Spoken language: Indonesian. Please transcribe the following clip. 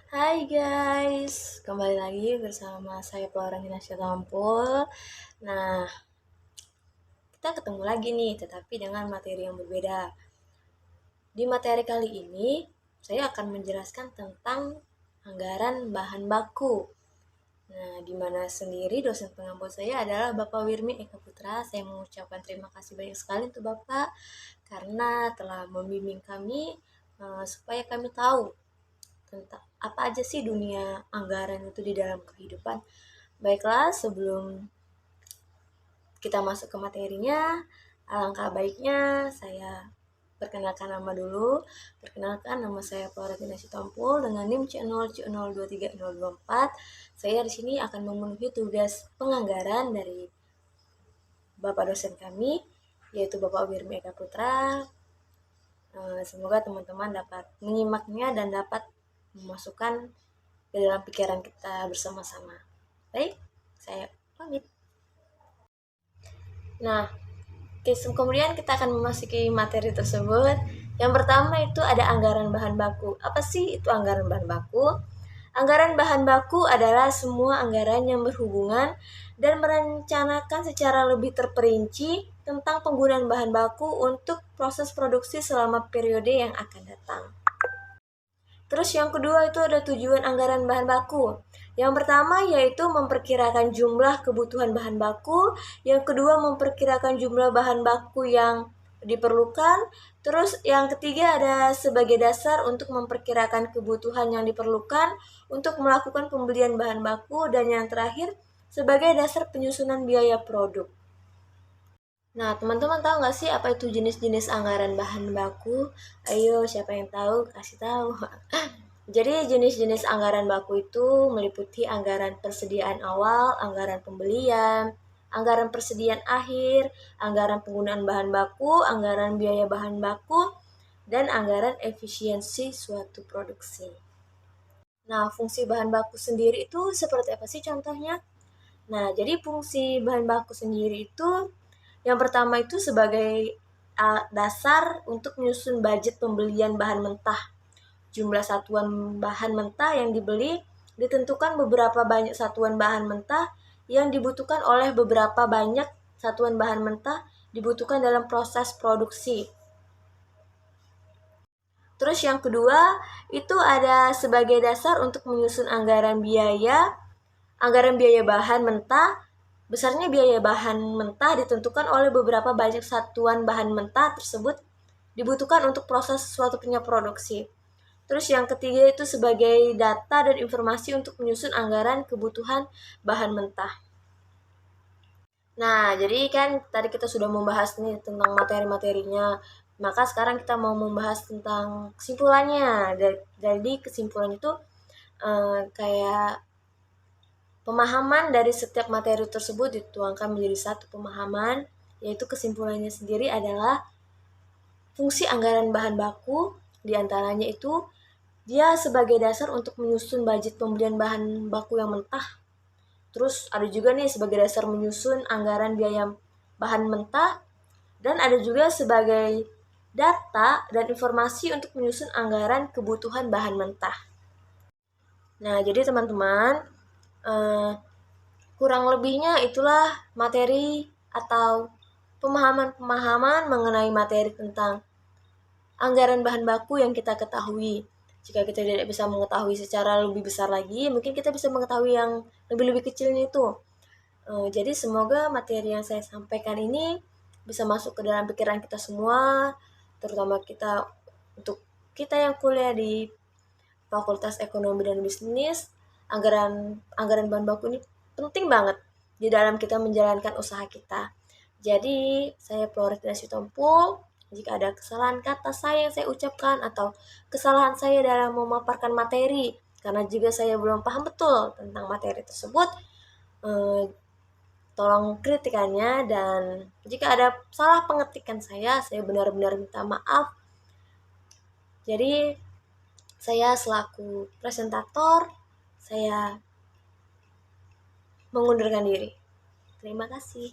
Hai guys, kembali lagi bersama saya Flora Ginasya Tampul. Nah, kita ketemu lagi nih, tetapi dengan materi yang berbeda. Di materi kali ini, saya akan menjelaskan tentang anggaran bahan baku. Nah, di mana sendiri dosen pengampu saya adalah Bapak Wirmi Eka Putra. Saya mengucapkan terima kasih banyak sekali untuk Bapak karena telah membimbing kami supaya kami tahu tentang apa aja sih dunia anggaran itu di dalam kehidupan. Baiklah, sebelum kita masuk ke materinya, alangkah baiknya saya perkenalkan nama dulu. Perkenalkan, nama saya Flora Ginasya Tampul dengan NIM C0C023024. Saya di sini akan memenuhi tugas penganggaran dari Bapak dosen kami, yaitu Bapak Wirmi Eka Putra. Semoga teman-teman dapat menyimaknya dan dapat memasukkan ke dalam pikiran kita bersama-sama. Baik, saya pamit. Nah, kemudian kita akan memasuki materi tersebut. Yang pertama itu ada anggaran bahan baku. Apa sih itu anggaran bahan baku? Anggaran bahan baku adalah semua anggaran yang berhubungan dan merencanakan secara lebih terperinci tentang penggunaan bahan baku untuk proses produksi selama periode yang akan datang. Terus yang kedua itu ada tujuan anggaran bahan baku. Yang pertama yaitu memperkirakan jumlah kebutuhan bahan baku. Yang kedua memperkirakan jumlah bahan baku yang diperlukan. Terus yang ketiga ada sebagai dasar untuk memperkirakan kebutuhan yang diperlukan untuk melakukan pembelian bahan baku. Dan yang terakhir sebagai dasar penyusunan biaya produk. Nah, teman-teman tahu nggak sih apa itu jenis-jenis anggaran bahan baku? Ayo, siapa yang tahu? Kasih tahu. Jadi, jenis-jenis anggaran baku itu meliputi anggaran persediaan awal, anggaran pembelian, anggaran persediaan akhir, anggaran penggunaan bahan baku, anggaran biaya bahan baku, dan anggaran efisiensi suatu produksi. Nah, fungsi bahan baku sendiri itu seperti apa sih contohnya? Nah, jadi fungsi bahan baku sendiri itu yang pertama itu sebagai dasar untuk menyusun budget pembelian bahan mentah. Jumlah satuan bahan mentah yang dibeli ditentukan beberapa banyak satuan bahan mentah yang dibutuhkan oleh beberapa banyak satuan bahan mentah dibutuhkan dalam proses produksi. Terus yang kedua, itu ada sebagai dasar untuk menyusun anggaran biaya bahan mentah. Besarnya biaya bahan mentah ditentukan oleh beberapa banyak satuan bahan mentah tersebut dibutuhkan untuk proses suatu produksi. Terus yang ketiga itu sebagai data dan informasi untuk menyusun anggaran kebutuhan bahan mentah. Nah, jadi kan tadi kita sudah membahas nih tentang materi-materinya. Maka sekarang kita mau membahas tentang kesimpulannya. Jadi kesimpulan itu kayak pemahaman dari setiap materi tersebut dituangkan menjadi satu pemahaman, yaitu kesimpulannya sendiri adalah fungsi anggaran bahan baku, diantaranya itu dia sebagai dasar untuk menyusun budget pembelian bahan baku yang mentah. Terus ada juga nih sebagai dasar menyusun anggaran biaya bahan mentah, dan ada juga sebagai data dan informasi untuk menyusun anggaran kebutuhan bahan mentah. Nah, jadi teman-teman, kurang lebihnya itulah materi atau pemahaman-pemahaman mengenai materi tentang anggaran bahan baku yang kita ketahui. Jika kita tidak bisa mengetahui secara lebih besar lagi, mungkin kita bisa mengetahui yang lebih-lebih kecilnya itu. Jadi semoga materi yang saya sampaikan ini bisa masuk ke dalam pikiran kita semua, terutama untuk kita yang kuliah di Fakultas Ekonomi dan Bisnis. Anggaran bahan baku ini penting banget di dalam kita menjalankan usaha kita. Jadi, saya Flora Ginasya Tampul. Jika ada kesalahan kata saya yang saya ucapkan atau kesalahan saya dalam memaparkan materi, karena juga saya belum paham betul tentang materi tersebut, tolong kritikannya, dan jika ada salah pengetikan saya benar-benar minta maaf. Jadi, saya selaku presentator, saya mengundurkan diri. Terima kasih.